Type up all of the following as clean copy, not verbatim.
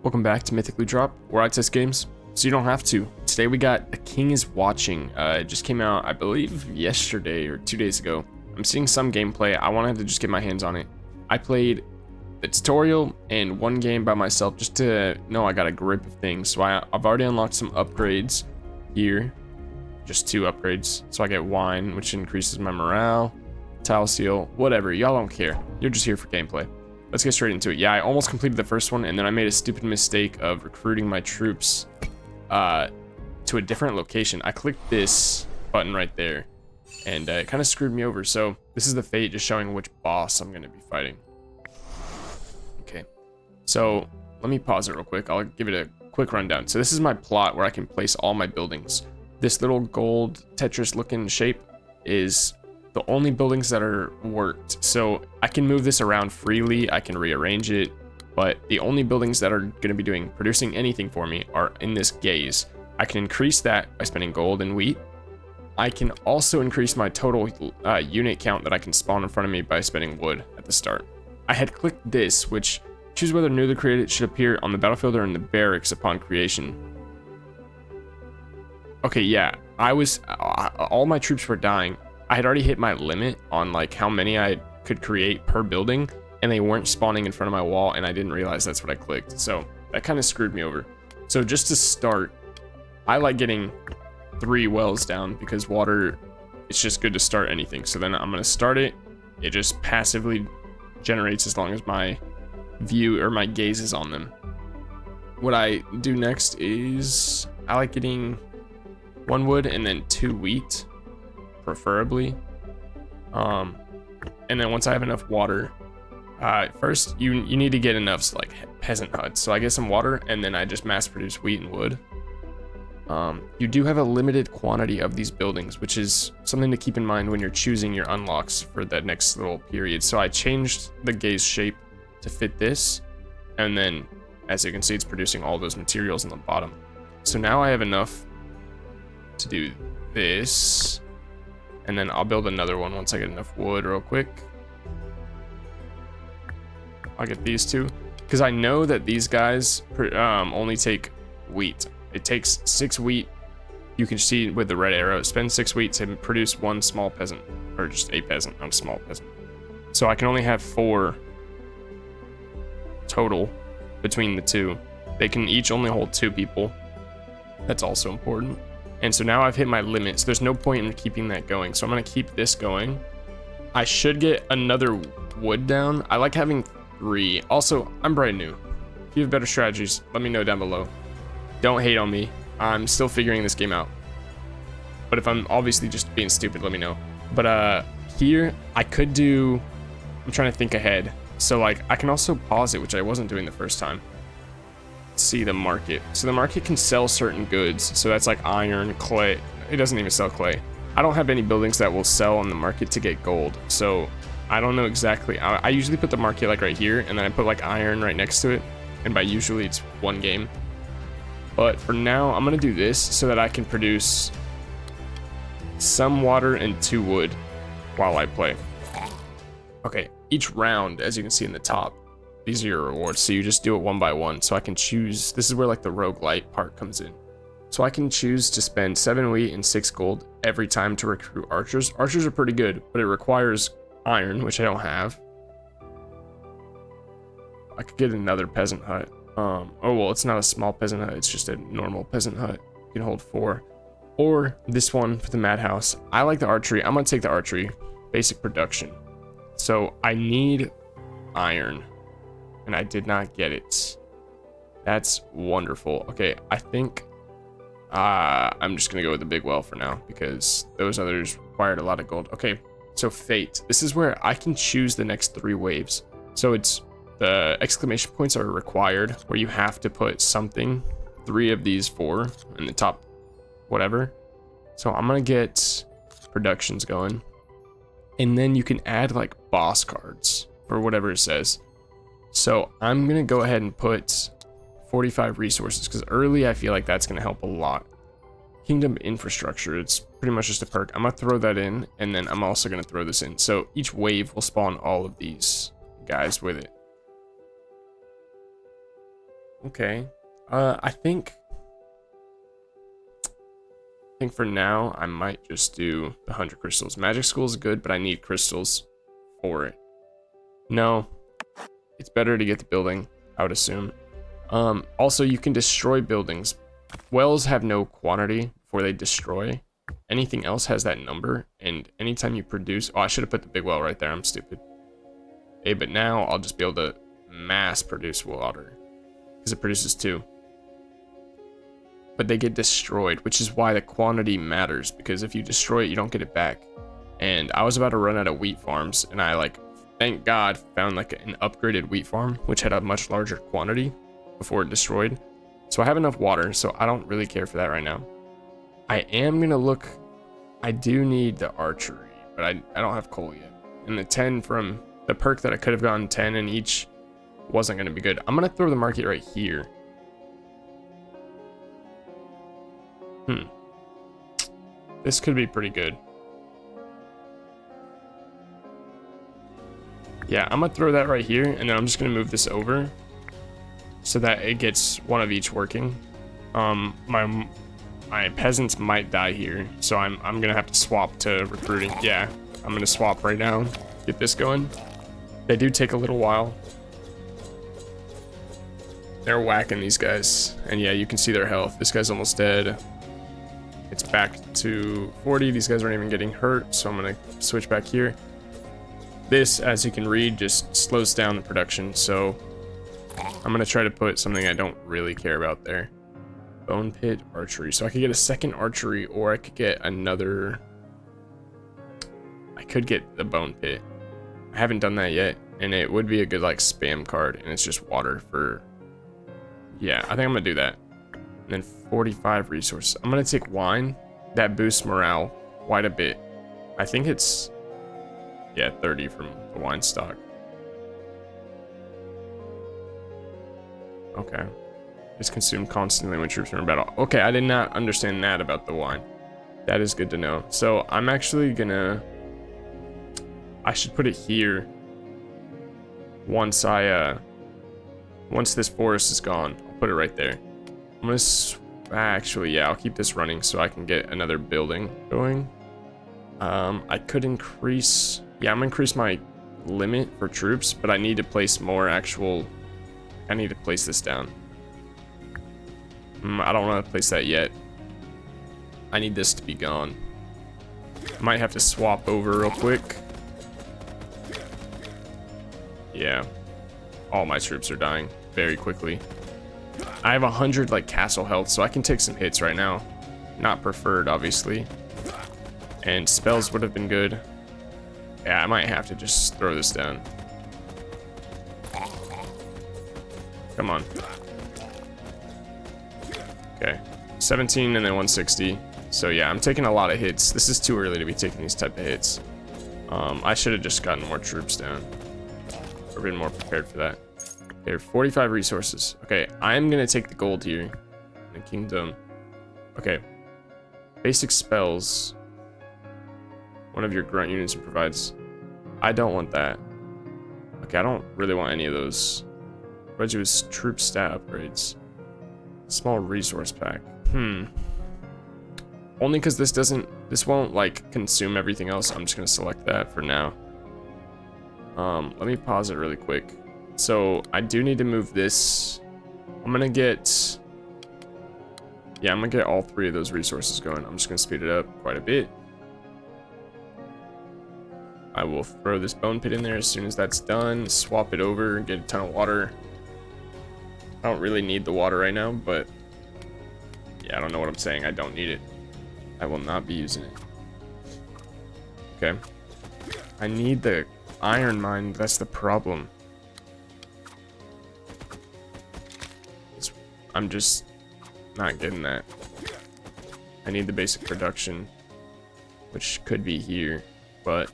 Welcome back to Mythic Loot Drop, where I test games so you don't have to. Today we got A King is Watching. It just came out, I believe, yesterday or 2 days ago. I'm seeing some gameplay. I wanted to just get my hands on it. I played the tutorial and one game by myself just to know I got a grip of things. So I've already unlocked some upgrades here. Just 2 upgrades. So I get wine, which increases my morale, tile seal, whatever. Y'all don't care. You're just here for gameplay. Let's get straight into it. Yeah, I almost completed the first one, and then I made a stupid mistake of recruiting my troops to a different location. I clicked this button right there, and it kind of screwed me over. So this is the fate, just showing which boss I'm going to be fighting. Okay, so let me pause it real quick. I'll give it a quick rundown. So this is my plot where I can place all my buildings. This little gold Tetris looking shape is the only buildings that are worked. So I can move this around freely, I can rearrange it, but the only buildings that are going to be producing anything for me are in this gaze. I can increase that by spending gold and wheat. I can also increase my total unit count that I can spawn in front of me by spending wood at the start. I had clicked this, which choose whether newly created should appear on the battlefield or in the barracks upon creation. Okay, yeah, all my troops were dying. I had already hit my limit on like how many I could create per building, and they weren't spawning in front of my wall, and I didn't realize that's what I clicked. So that kind of screwed me over. So just to start, I like getting 3 wells down because water, it's just good to start anything. So then I'm going to start it. It just passively generates as long as my view or my gaze is on them. What I do next is I like getting 1 wood and then 2 wheat. Preferably, and then once I have enough water, first you need to get enough like peasant huts. So I get some water, and then I just mass produce wheat and wood. You do have a limited quantity of these buildings, which is something to keep in mind when you're choosing your unlocks for that next little period. So I changed the gaze shape to fit this, and then as you can see, it's producing all those materials in the bottom. So now I have enough to do this. And then I'll build another one once I get enough wood real quick. I'll get these 2. Because I know that these guys only take wheat. It takes 6 wheat. You can see with the red arrow, spend 6 wheat to produce 1 small peasant. Or just a peasant, not a small peasant. So I can only have 4 total between the 2. They can each only hold 2 people. That's also important. And so now I've hit my limit, so there's no point in keeping that going. So I'm going to keep this going. I should get another wood down. I like having 3. Also, I'm brand new. If you have better strategies, let me know down below. Don't hate on me. I'm still figuring this game out. But if I'm obviously just being stupid, let me know. But here, I could do... I'm trying to think ahead. So like, I can also pause it, which I wasn't doing the first time. See the market. So the market can sell certain goods. So that's like iron, clay. It doesn't even sell clay. I don't have any buildings that will sell on the market to get gold. So I don't know exactly. I usually put the market like right here, and then I put like iron right next to it. And by usually it's 1 game. But for now, I'm going to do this so that I can produce some water and 2 wood while I play. Okay, each round, as you can see in the top, these are your rewards, so you just do it 1 by 1. So I can choose, this is where like the roguelite part comes in. So I can choose to spend 7 wheat and 6 gold every time to recruit archers. Archers are pretty good, but it requires iron, which I don't have. I could get another peasant hut. Oh well, it's not a small peasant hut, it's just a normal peasant hut. You can hold 4. Or this one for the madhouse. I like the archery. I'm gonna take the archery. Basic production. So I need iron. And I did not get it. That's wonderful. Okay, I think I'm just gonna go with the big well for now because those others required a lot of gold. Okay, so fate. This is where I can choose the next 3 waves. So it's the exclamation points are required, where you have to put something. 3 of these 4 in the top, whatever. So I'm gonna get productions going, and then you can add like boss cards or whatever it says. So I'm going to go ahead and put 45 resources because early I feel like that's going to help a lot. Kingdom infrastructure, it's pretty much just a perk. I'm going to throw that in, and then I'm also going to throw this in. So each wave will spawn all of these guys with it. Okay. I think for now I might just do the 100 crystals. Magic school is good, but I need crystals for it. No, it's better to get the building, I would assume. Also, you can destroy buildings. Wells have no quantity before they destroy. Anything else has that number, and anytime you produce... Oh, I should have put the big well right there. I'm stupid. Okay, but now I'll just be able to mass produce water, because it produces 2. But they get destroyed, which is why the quantity matters, because if you destroy it, you don't get it back. And I was about to run out of wheat farms, and I, like, thank God, found, like, an upgraded wheat farm, which had a much larger quantity before it destroyed. So I have enough water, so I don't really care for that right now. I am gonna look... I do need the archery, but I don't have coal yet. And the 10 from the perk that I could have gotten 10 in each wasn't gonna be good. I'm gonna throw the market right here. This could be pretty good. Yeah, I'm gonna throw that right here, and then I'm just gonna move this over so that it gets one of each working. My peasants might die here, so I'm gonna have to swap to recruiting. Yeah, I'm gonna swap right now. Get this going. They do take a little while. They're whacking these guys, and yeah, you can see their health. This guy's almost dead. It's back to 40. These guys aren't even getting hurt, so I'm gonna switch back here. This, as you can read, just slows down the production, so I'm gonna try to put something I don't really care about there. Bone pit, archery. So I could get a second archery, or I could get another... I could get the bone pit. I haven't done that yet, and it would be a good, like, spam card, and it's just water for... Yeah, I think I'm gonna do that. And then 45 resources. I'm gonna take wine. That boosts morale quite a bit. I think it's... Yeah, 30 from the wine stock. Okay. It's consumed constantly when troops are in battle. Okay, I did not understand that about the wine. That is good to know. So I'm actually gonna... I should put it here. Once this forest is gone, I'll put it right there. I'm gonna... Actually, yeah, I'll keep this running so I can get another building going. I could increase... Yeah, I'm gonna increase my limit for troops, but I need to place more actual... I need to place this down. I don't want to place that yet. I need this to be gone. I might have to swap over real quick. Yeah. All my troops are dying very quickly. I have 100 like castle health, so I can take some hits right now. Not preferred, obviously. And spells would have been good. Yeah, I might have to just throw this down. Come on. Okay, 17 and then 160. So yeah, I'm taking a lot of hits. This is too early to be taking these type of hits. I should have just gotten more troops down, or been more prepared for that. Okay, 45 resources. Okay, I'm gonna take the gold here in the kingdom. Okay, basic spells. One of your grunt units provides. I don't want that. Okay, I don't really want any of those. Reduce troop stat upgrades. Small resource pack. Only because this won't like consume everything else. I'm just gonna select that for now. Let me pause it really quick. So I do need to move this. I'm gonna get all 3 of those resources going. I'm just gonna speed it up quite a bit. I will throw this bone pit in there as soon as that's done. Swap it over and get a ton of water. I don't really need the water right now, but yeah, I don't know what I'm saying. I don't need it. I will not be using it. Okay. I need the iron mine. That's the problem. I'm just not getting that. I need the basic production, which could be here, but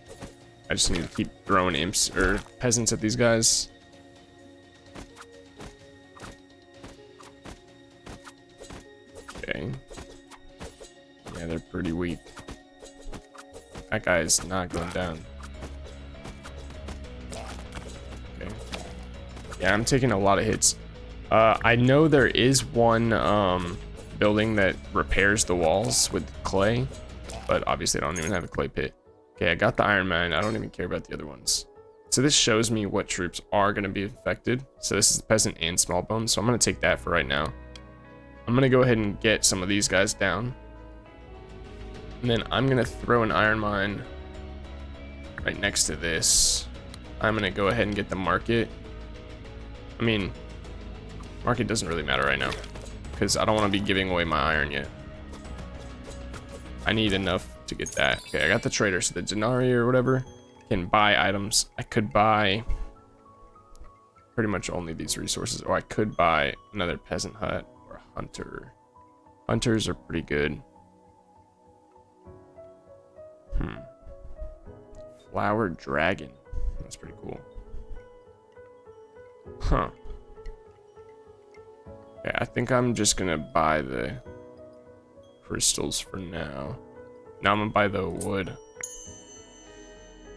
I just need to keep throwing imps or peasants at these guys. Okay. Yeah, they're pretty weak. That guy is not going down. Okay. Yeah, I'm taking a lot of hits. I know there is one building that repairs the walls with clay, but obviously I don't even have a clay pit. Okay, I got the iron mine. I don't even care about the other ones. So this shows me what troops are going to be affected. So this is the peasant and small bone. So I'm going to take that for right now. I'm going to go ahead and get some of these guys down. And then I'm going to throw an iron mine right next to this. I'm going to go ahead and get the market. I mean, market doesn't really matter right now because I don't want to be giving away my iron yet. I need enough to get that. Okay, I got the trader, so the denarii or whatever can buy items. I could buy pretty much only these resources, or I could buy another peasant hut or a hunter. Hunters are pretty good. Flower dragon. That's pretty cool. Huh. Okay, I think I'm just gonna buy the crystals for now. Now I'm gonna buy the wood.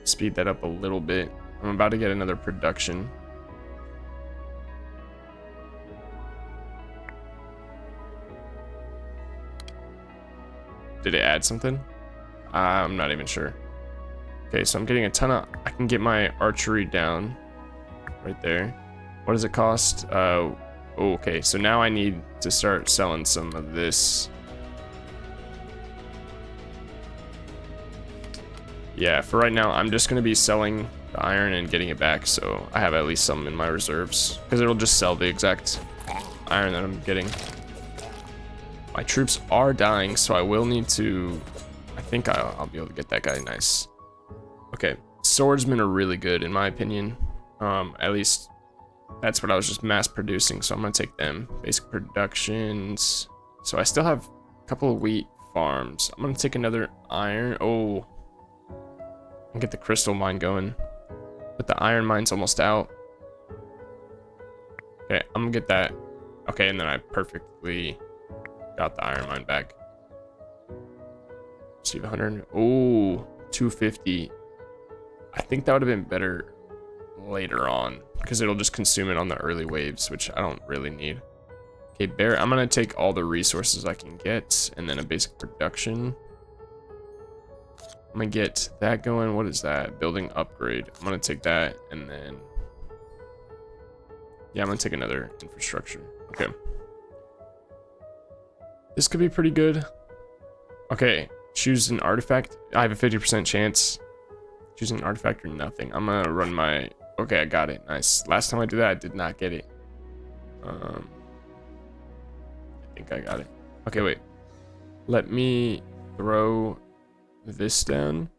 Speed that up a little bit. I'm about to get another production. Did it add something? I'm not even sure. Okay, so I'm getting a ton of... I can get my archery down right there. What does it cost? Okay, so now I need to start selling some of this. Yeah, for right now, I'm just going to be selling the iron and getting it back, so I have at least some in my reserves, because it'll just sell the exact iron that I'm getting. My troops are dying, so I will need to... I think I'll be able to get that guy nice. Okay, swordsmen are really good, in my opinion. At least, that's what I was just mass producing, so I'm going to take them. Basic productions. So I still have a couple of wheat farms. I'm going to take another iron. Oh... and get the crystal mine going, but the iron mine's almost out. Okay, I'm gonna get that. Okay, and then I perfectly got the iron mine back. Receive 100. Oh, 250. I think that would have been better later on because it'll just consume it on the early waves, which I don't really need. Okay, bear. I'm gonna take all the resources I can get, and then a basic production. I'm gonna get that going. What is that? Building upgrade. I'm gonna take that, and then yeah, I'm gonna take another infrastructure. Okay, this could be pretty good. Okay, choose an artifact. I have a 50% chance. Choose an artifact or nothing. I'm gonna run my... Okay, I got it. Nice. Last time I did that, I did not get it. I think I got it. Okay, wait. Let me throw this down.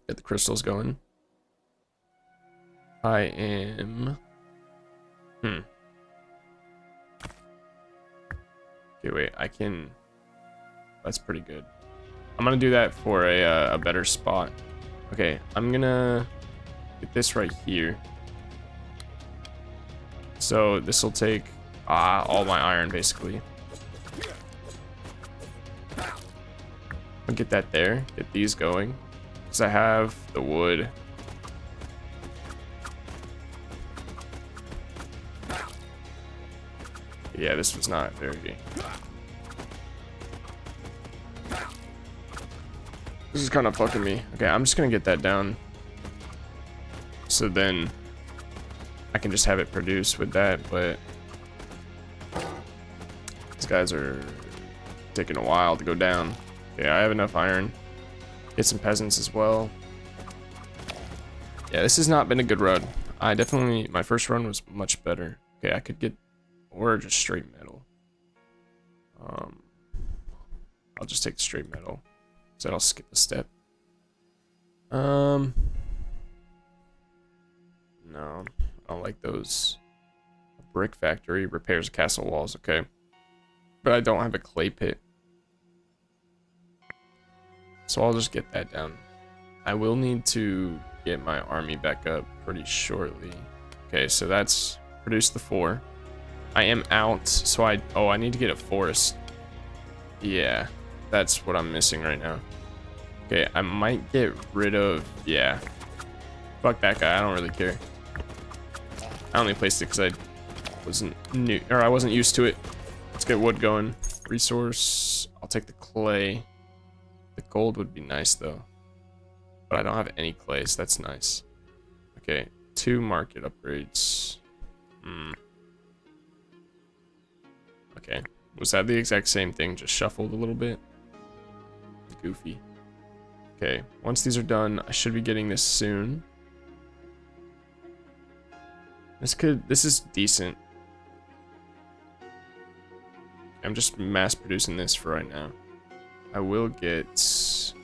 Get the crystals going. I am... Okay, wait. I can... That's pretty good. I'm gonna do that for a better spot. Okay, I'm gonna get this right here. So this will take all my iron basically. I'll get that there. Get these going, because I have the wood. Yeah, this was not very... This is kind of fucking me. Okay, I'm just gonna get that down. So then I can just have it produce with that, but these guys are taking a while to go down. Okay, I have enough iron. Get some peasants as well. Yeah, this has not been a good run. My first run was much better. Okay, I could get, or just straight metal. I'll just take the straight metal. So I'll skip a step. No, I don't like those. A brick factory repairs castle walls, okay. But I don't have a clay pit. So I'll just get that down. I will need to get my army back up pretty shortly. Okay, so that's produced the 4. I am out, so I need to get a forest. Yeah, that's what I'm missing right now. Okay, I might get rid of... Yeah. Fuck that guy, I don't really care. I only placed it because I wasn't new, or I wasn't used to it. Let's get wood going. Resource. I'll take the clay. The gold would be nice though, but I don't have any clay, so that's nice. Okay, 2 market upgrades. Okay, was that the exact same thing, just shuffled a little bit? Goofy. Okay, once these are done, I should be getting this soon. This is decent. I'm just mass producing this for right now. I will get...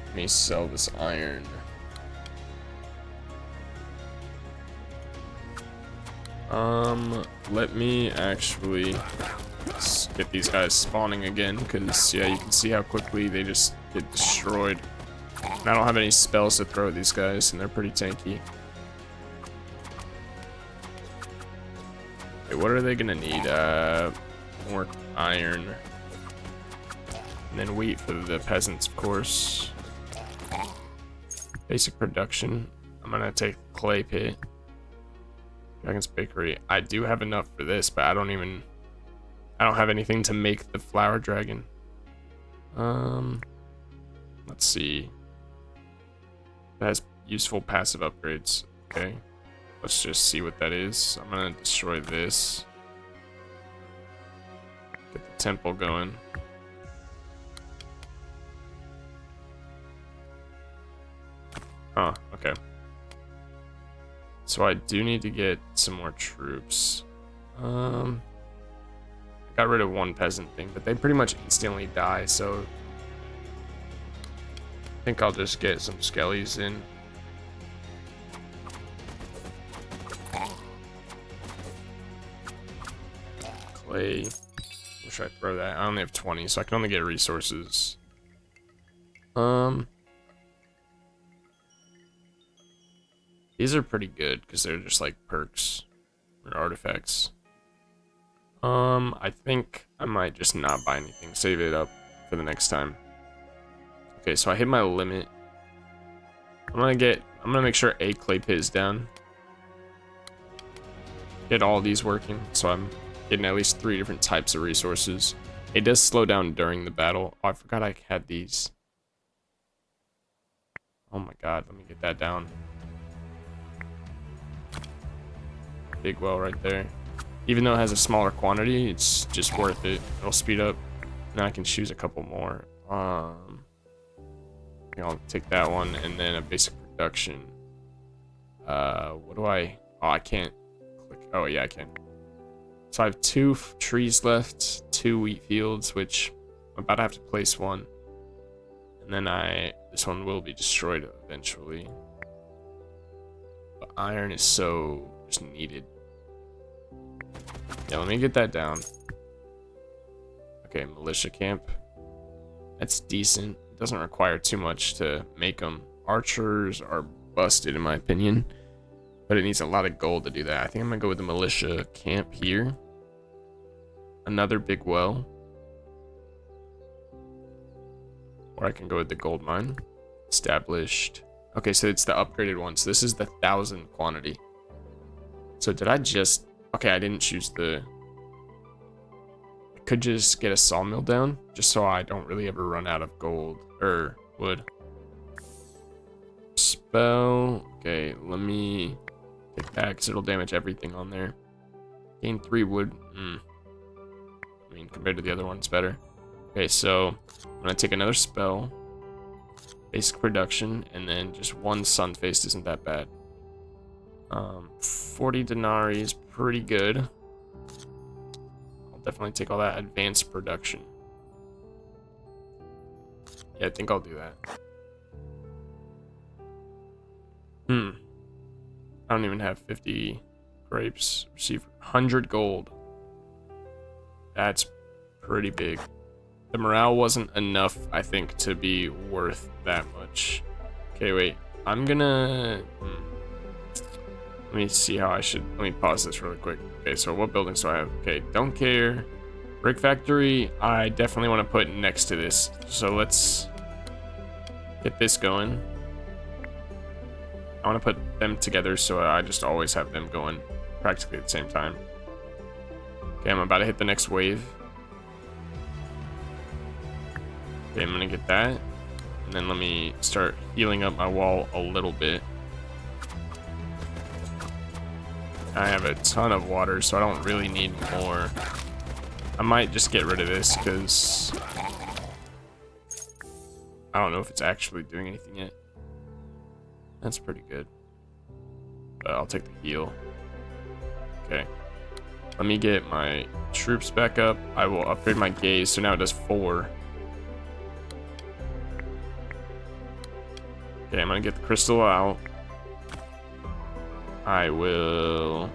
Let me sell this iron. Let me actually get these guys spawning again, because yeah, you can see how quickly they just get destroyed. And I don't have any spells to throw at these guys, and they're pretty tanky. Okay, what are they gonna need? More iron. And then wheat for the peasants, of course. Basic production. I'm gonna take clay pit. Dragon's bakery. I do have enough for this, but I don't have anything to make the flower dragon. Let's see. That has useful passive upgrades. Okay. Let's just see what that is. I'm gonna destroy this. Get the temple going. Huh, okay. So I do need to get some more troops. I got rid of 1 peasant thing, but they pretty much instantly die, so I think I'll just get some skellies in. Clay. Where should I throw that? I only have 20, so I can only get resources. These are pretty good because they're just like perks or artifacts. I think I might just not buy anything. Save it up for the next time. Okay, so I hit my limit. I'm gonna make sure a clay pit is down. Get all these working, so I'm getting at least 3 different types of resources. It does slow down during the battle. Oh, I forgot I had these. Oh my god, let me get that down. Big well right there. Even though it has a smaller quantity, it's just worth it. It'll speed up. Now I can choose a couple more. I think I'll take that one, and then a basic production. What do I... Oh, I can't click. Oh, yeah, I can. So I have 2 trees left, 2 wheat fields, which I'm about to have to place one. And then this one will be destroyed eventually. But iron is so just needed. Yeah, let me get that down. Okay, militia camp. That's decent. It doesn't require too much to make them. Archers are busted in my opinion, but it needs a lot of gold to do that. I think I'm gonna go with the militia camp here. Another big well. Or I can go with the gold mine. Established. Okay, so it's the upgraded one. So this is the 1,000 quantity. So did I just... Okay, I didn't choose the... I could just get a sawmill down, just so I don't really ever run out of gold, or wood. Spell... Okay, let me take that, because it'll damage everything on there. Gain 3 wood. I mean, compared to the other one, it's better. Okay, so I'm going to take another spell. Basic production, and then just 1 sun faced isn't that bad. 40 denarii is pretty good. I'll definitely take all that. Advanced production. Yeah, I think I'll do that. I don't even have 50 grapes. Receive 100 gold. That's pretty big. The morale wasn't enough, I think, to be worth that much. Okay, wait. I'm gonna... Let me see how I should... Let me pause this really quick. Okay, so what buildings do I have? Okay, don't care. Brick factory, I definitely want to put next to this. So let's get this going. I want to put them together so I just always have them going practically at the same time. Okay, I'm about to hit the next wave. Okay, I'm gonna get that. And then let me start healing up my wall a little bit. I have a ton of water, so I don't really need more. I might just get rid of this because I don't know if it's actually doing anything yet. That's pretty good. But I'll take the heal. Okay. Let me get my troops back up. I will upgrade my gaze, so now it does 4. Okay, I'm gonna get the crystal out. I will...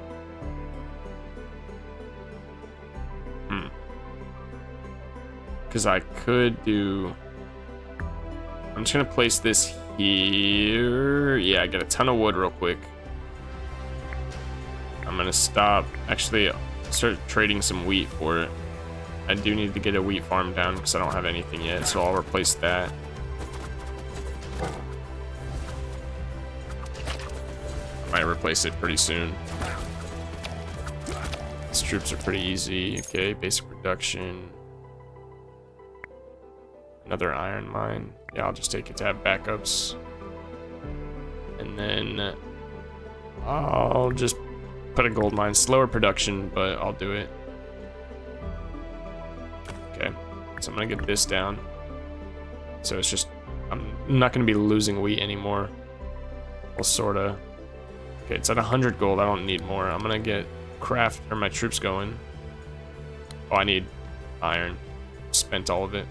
Because I could do... I'm just gonna place this here. Yeah, I get a ton of wood real quick. I'm gonna stop. Actually, start trading some wheat for it. I do need to get a wheat farm down because I don't have anything yet, so I'll replace that. I might replace it pretty soon. These troops are pretty easy. Okay, basic production. Another iron mine. Yeah, I'll just take it to have backups. And then I'll just put a gold mine. Slower production, but I'll do it. Okay, so I'm gonna get this down. So it's just, I'm not gonna be losing wheat anymore. Well, sorta. Okay, it's at 100 gold. I don't need more. I'm gonna get craft or my troops going. Oh, I need iron. Spent all of it.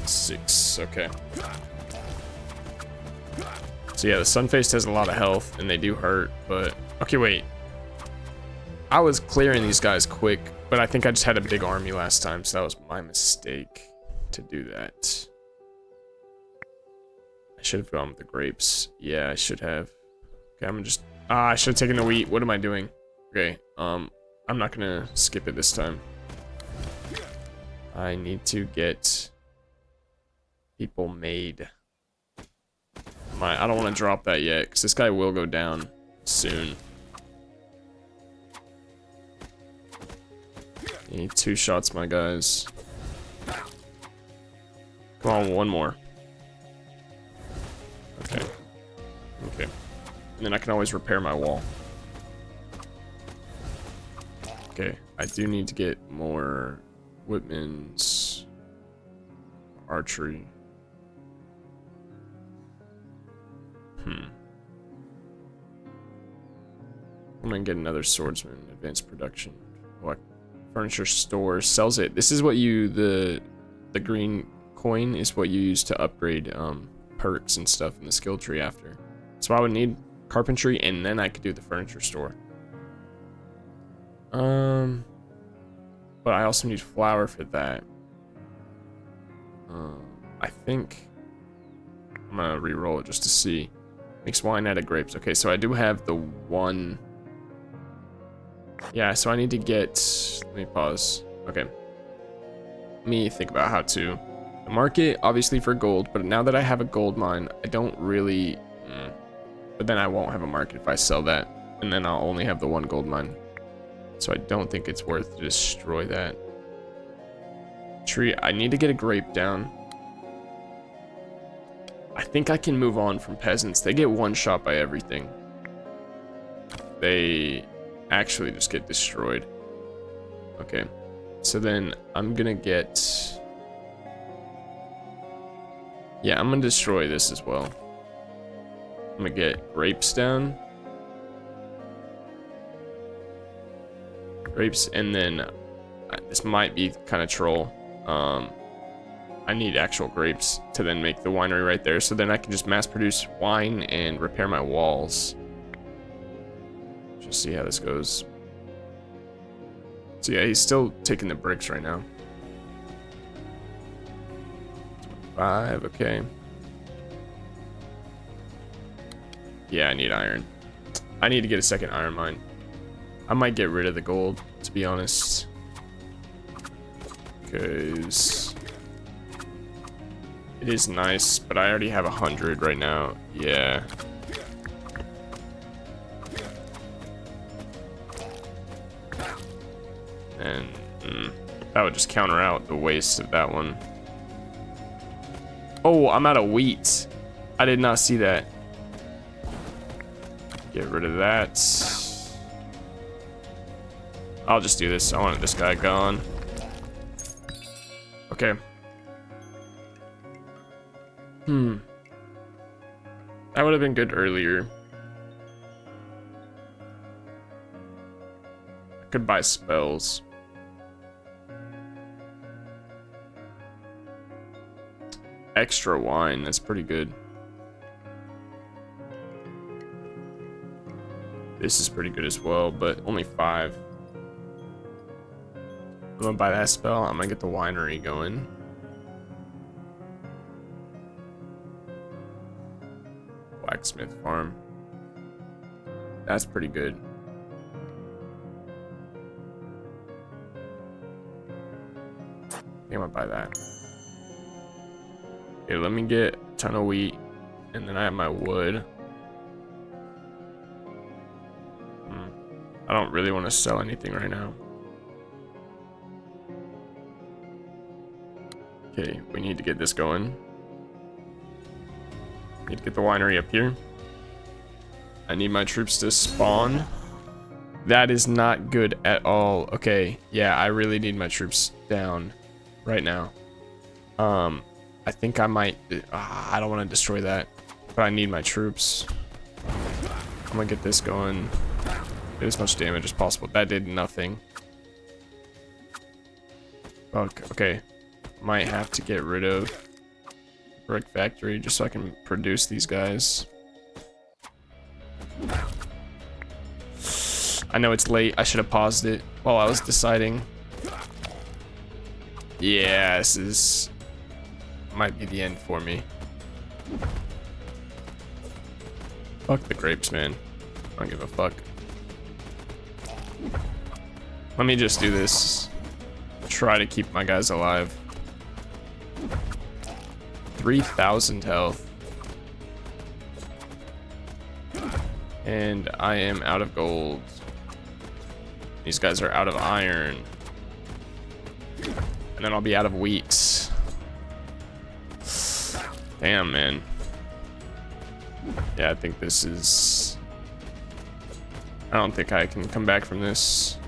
6, okay. So yeah, the Sunfaced has a lot of health and they do hurt, but okay, wait. I was clearing these guys quick, but I think I just had a big army last time, so that was my mistake to do that. I should have gone with the grapes. Yeah, I should have. Okay, I'm just I should have taken the wheat. What am I doing? Okay, I'm not gonna skip it this time. I need to get people made. I don't want to drop that yet because this guy will go down soon. I need 2 shots, my guys. Come on, one more. Okay. Okay. And then I can always repair my wall. Okay, I do need to get more Whitman's archery. I'm gonna get another swordsman, advanced production. What? Furniture store sells it. This is what you, the green coin is what you use to upgrade perks and stuff in the skill tree after. So I would need carpentry and then I could do the furniture store. But I also need flour for that. I think I'm gonna re-roll it just to see. Makes wine out of grapes. Okay, so I do have the one. Yeah, so I need to get, let me pause. Okay. Let me think about how to. The market, obviously for gold, but now that I have a gold mine, I don't really, but then I won't have a market if I sell that, and then I'll only have the one gold mine. So I don't think it's worth to destroy that. Tree, I need to get a grape down. I think I can move on from peasants. They get one shot by everything. They actually just get destroyed. Okay, so then I'm gonna get, yeah, I'm gonna destroy this as well. I'm gonna get grapes down. Grapes, and then this might be kind of troll. I need actual grapes to then make the winery right there, so then I can just mass produce wine and repair my walls. Just see how this goes. So yeah, he's still taking the bricks right now. 5, okay. Yeah, I need iron. I need to get a second iron mine. I might get rid of the gold, to be honest. Because It is nice, but I already have 100 right now. Yeah. And that would just counter out the waste of that one. Oh, I'm out of wheat. I did not see that. Get rid of that. I'll just do this. I wanted this guy gone. Okay. That would have been good earlier. I could buy spells. Extra wine, that's pretty good. This is pretty good as well, but only 5. I'm gonna buy that spell. I'm gonna get the winery going. Blacksmith farm. That's pretty good. I think I'm gonna buy that. Okay, let me get a ton of wheat, and then I have my wood. I don't really want to sell anything right now. Okay, we need to get this going. Need to get the winery up here. I need my troops to spawn. That is not good at all. Okay, yeah, I really need my troops down right now. I think I might... I don't want to destroy that, but I need my troops. I'm gonna get this going. Get as much damage as possible. That did nothing. Fuck, okay. Might have to get rid of brick factory just so I can produce these guys. I know it's late. I should have paused it while I was deciding. Yeah, this is... might be the end for me. Fuck the grapes, man. I don't give a fuck. Let me just do this. Try to keep my guys alive. 3,000 health. And I am out of gold. These guys are out of iron. And then I'll be out of wheat. Damn, man. Yeah, I think this is... I don't think I can come back from this.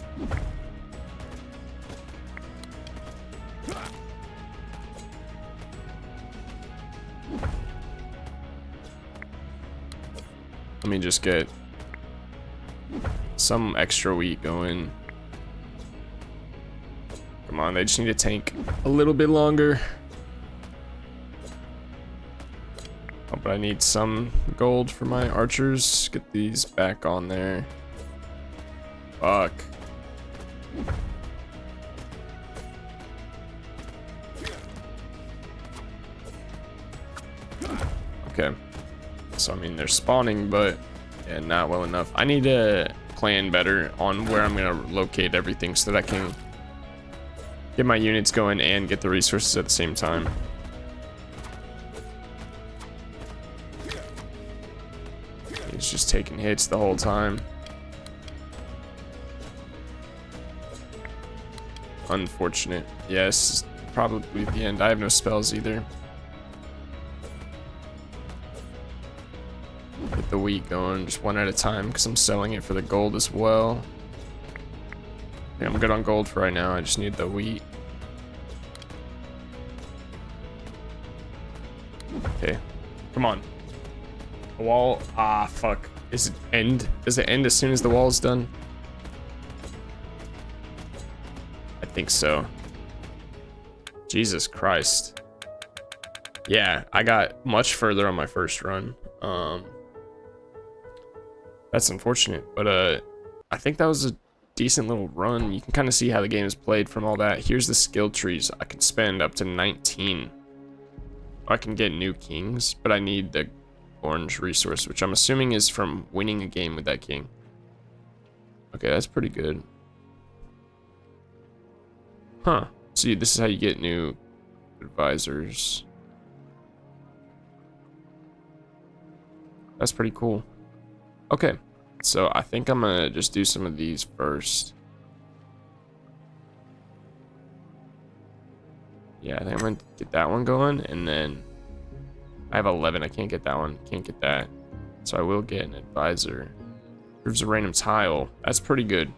Let me just get some extra wheat going. Come on, they just need to tank a little bit longer. Oh, but I need some gold for my archers. Get these back on there. Fuck. Okay. So, I mean, they're spawning, but yeah, not well enough. I need to plan better on where I'm going to locate everything so that I can get my units going and get the resources at the same time. He's just taking hits the whole time. Unfortunate. Yes, probably the end. I have no spells either. Get the wheat going, just one at a time, because I'm selling it for the gold as well. Yeah, I'm good on gold for right now. I just need the wheat. Okay, come on. The wall. Ah, fuck. Is it end? Does it end as soon as the wall is done? I think so. Jesus Christ. Yeah, I got much further on my first run. That's unfortunate, but I think that was a decent little run. You can kind of see how the game is played from all that. Here's the skill trees. I can spend up to 19. I can get new kings, but I need the orange resource, which I'm assuming is from winning a game with that king. Okay, that's pretty good. Huh. See, this is how you get new advisors. That's pretty cool. Okay, so I think I'm gonna just do some of these first. Yeah, I think I'm gonna get that one going, and then I have 11. I can't get that one. Can't get that. So I will get an advisor. There's a random tile. That's pretty good.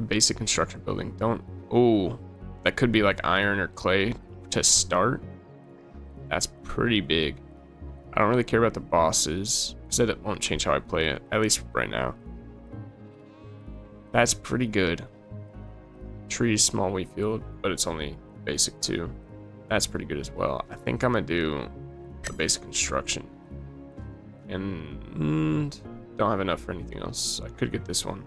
Basic construction building. Don't. Oh, that could be like iron or clay to start. That's pretty big. I don't really care about the bosses because that won't change how I play it, at least right now. That's pretty good. Trees, small wheat field, but it's only basic too. That's pretty good as well. I think I'm gonna do a basic construction. And don't have enough for anything else. I could get this one.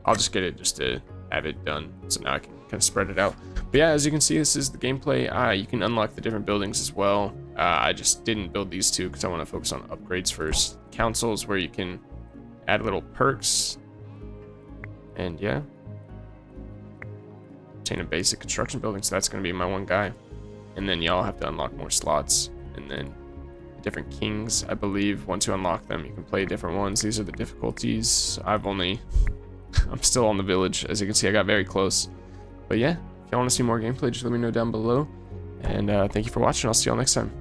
I'll just get it just to have it done. So now I can kind of spread it out. But yeah, as you can see, this is the gameplay. You can unlock the different buildings as well. I just didn't build these two because I want to focus on upgrades first. Councils where you can add little perks. And yeah. Obtain a basic construction building. So that's going to be my one guy. And then y'all have to unlock more slots. And then different kings, I believe. Once you unlock them, you can play different ones. These are the difficulties. I'm still on the village. As you can see, I got very close. But yeah, if y'all want to see more gameplay, just let me know down below. And thank you for watching. I'll see y'all next time.